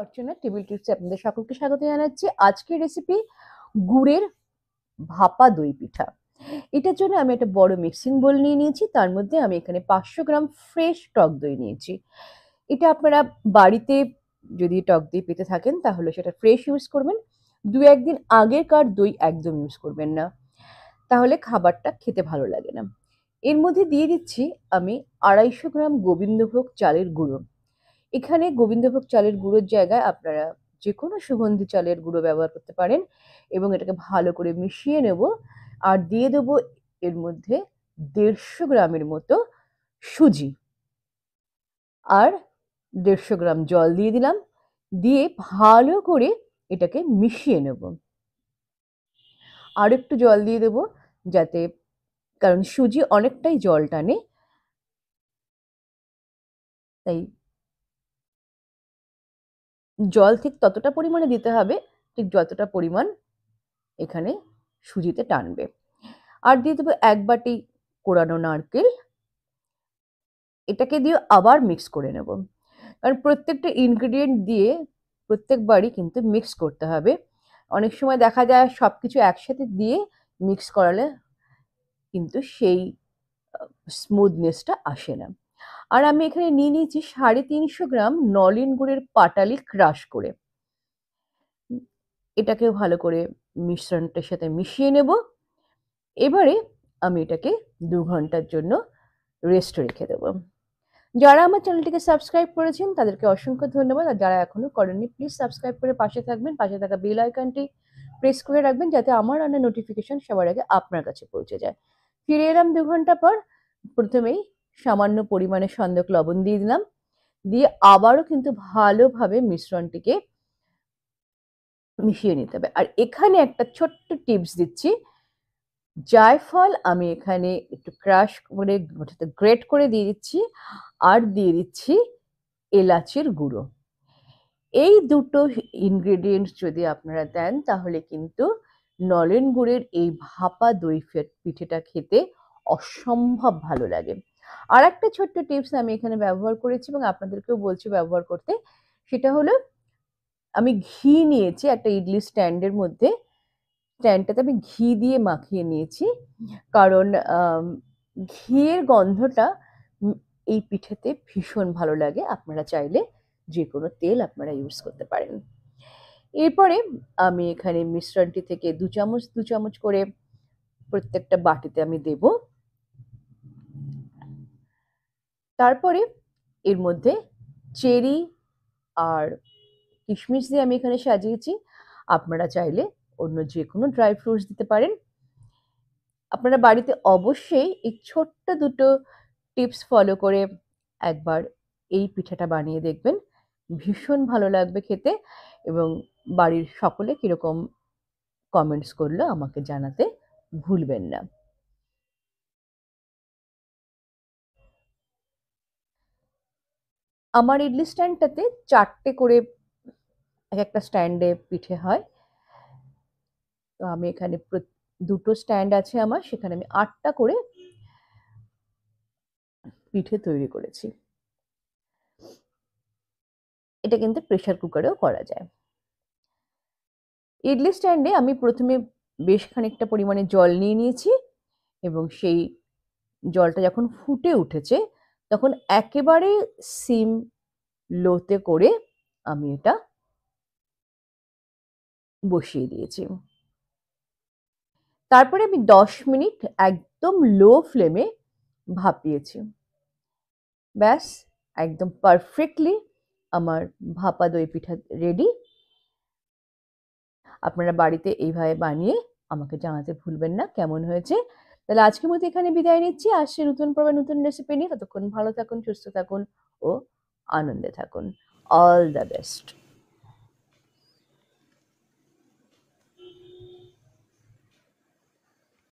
অর্চনা table টিপসে আপনাদের সকলকে স্বাগত জানাচ্ছি। আজকের রেসিপি গুড়ের ভাপা দই পিঠা। এটার জন্য আমি একটা বড় মিক্সিং বোল নিয়ে নিয়েছি। তার মধ্যে আমি এখানে 500 গ্রাম ফ্রেশ টক দই নিয়েছি। এটা আপনারা বাড়িতে যদি টক দই পেতে থাকেন তাহলে সেটা ফ্রেশ ইউজ করবেন। 2-1 দিন আগেরকার দই একদম ইউজ করবেন না, তাহলে খাবারটা খেতে ভালো লাগে না। এর মধ্যে দিয়ে দিচ্ছি আমি 250 গ্রাম গোবিন্দভোগ চালের গুঁড়ো। এখানে গোবিন্দভোগ চালের গুঁড়োর জায়গায় আপনারা যে কোনো সুগন্ধি চালের গুঁড়ো ব্যবহার করতে পারেন এবং এটাকে ভালো করে মিশিয়ে নেব। আর দিয়ে দেবো এর মধ্যে 150 গ্রামের মতো সুজি আর 150 গ্রাম জল দিয়ে দিলাম। দিয়ে ভালো করে এটাকে মিশিয়ে নেব। আর একটু জল দিয়ে দেবো যাতে, কারণ সুজি অনেকটাই জল টানে, তাই জল ঠিক ততটা পরিমাণে দিতে হবে ঠিক যতটা পরিমাণ এখানে সুজিতে টানবে। আর দিয়ে দেবো 1 বাটি কোড়ানো নারকেল। এটাকে দিয়ে আবার মিক্স করে নেব, কারণ প্রত্যেকটা ইনগ্রেডিয়েন্ট দিয়ে প্রত্যেকবারই কিন্তু মিক্স করতে হবে। অনেক সময় দেখা যায় সবকিছু একসাথে দিয়ে মিক্স করালে কিন্তু সেই স্মুথনেসটা আসে না। আর আমি এখানে নিয়ে নিয়েছি 350 গ্রাম নলেন গুড়ের পাটালি ক্রাশ করে। এটাকেও ভালো করে মিশ্রণটার সাথে মিশিয়ে নেব। এবারে আমি এটাকে 2 ঘন্টার জন্য রেস্ট রেখে দেবো। যারা আমার চ্যানেলটিকে সাবস্ক্রাইব করেছেন তাদেরকে অসংখ্য ধন্যবাদ। আর যারা এখনো করেননি প্লিজ সাবস্ক্রাইব করে পাশে থাকবেন। পাশে থাকা বেল আইকনটি প্রেস করে রাখবেন যাতে আমার রান্নার নোটিফিকেশন সবার আগে আপনার কাছে পৌঁছে যায়। ফিরে এলাম 2 ঘন্টা পর। প্রথমেই সামান্য পরিমাণে সন্দক লবণ দিয়ে দিলাম। দিয়ে আবারও কিন্তু ভালোভাবে মিশ্রণটিকে মিশিয়ে নিতে হবে। আর এখানে একটা ছোট্ট টিপস দিচ্ছি। জায়ফল আমি এখানে একটু ক্রাশ করে গ্রেট করে দিয়ে দিচ্ছি, আর দিয়ে দিচ্ছি এলাচের গুঁড়ো। এই দুটো ইনগ্রেডিয়েন্টস যদি আপনারা দেন তাহলে কিন্তু নলেন গুড়ের এই ভাপা দই পিঠেটা খেতে অসম্ভব ভালো লাগে। আর একটা ছোট্ট টিপস আমি এখানে ব্যবহার করেছি এবং আপনাদেরকেও বলছি ব্যবহার করতে। সেটা হলো আমি ঘি নিয়েছি একটা ইডলি স্ট্যান্ডের মধ্যে। স্ট্যান্ডটাতে আমি ঘি দিয়ে মাখিয়ে নিয়েছি, কারণ ঘিয়ের গন্ধটা এই পিঠেতে ভীষণ ভালো লাগে। আপনারা চাইলে যে কোনো তেল আপনারা ইউজ করতে পারেন। এরপরে আমি এখানে মিশ্রণটি থেকে 2 চামচ করে প্রত্যেকটা বাটিতে আমি দেব। তারপরে এর মধ্যে চেরি আর কিশমিশ দিয়ে আমি এখানে সাজিয়েছি। আপনারা চাইলে অন্য যে কোনো ড্রাই ফ্রুটস দিতে পারেন। আপনারা বাড়িতে অবশ্যই এই ছোট্ট দুটো টিপস ফলো করে একবার এই পিঠাটা বানিয়ে দেখবেন। ভীষণ ভালো লাগবে খেতে এবং বাড়ির সকলে কিরকম কমেন্টস করলো আমাকে জানাতে ভুলবেন না। আমার ইডলি স্ট্যান্ডটাতে 4টে করে এক একটা স্ট্যান্ডে পিঠে হয়। তো আমি এখানে দুটো স্ট্যান্ড আছে আমার, সেখানে আমি 8টা করে পিঠে তৈরি করেছি। এটা কিন্তু প্রেসার কুকারেও করা যায়। ইডলি স্ট্যান্ডে আমি প্রথমে বেশ খানিকটা পরিমাণে জল নিয়ে নিয়েছি এবং সেই জলটা যখন ফুটে উঠেছে তখন একেবারে সিম লোতে করে আমি এটা বসিয়ে দিয়েছি। তারপরে আমি 10 মিনিট একদম লো ফ্লেমে ভাপিয়েছি। ব্যাস, একদম পারফেক্টলি আমার ভাপা দই পিঠা রেডি। আপনারা বাড়িতে এইভাবে বানিয়ে আমাকে জানাতে ভুলবেন না কেমন হয়েছে। তাহলে আজকের মতো এখানে বিদায় নিচ্ছি। আসছি নতুন পর্বে নতুন রেসিপি নিয়ে। ততক্ষণ ভালো থাকুন, সুস্থ থাকুন ও আনন্দে থাকুন। All the best.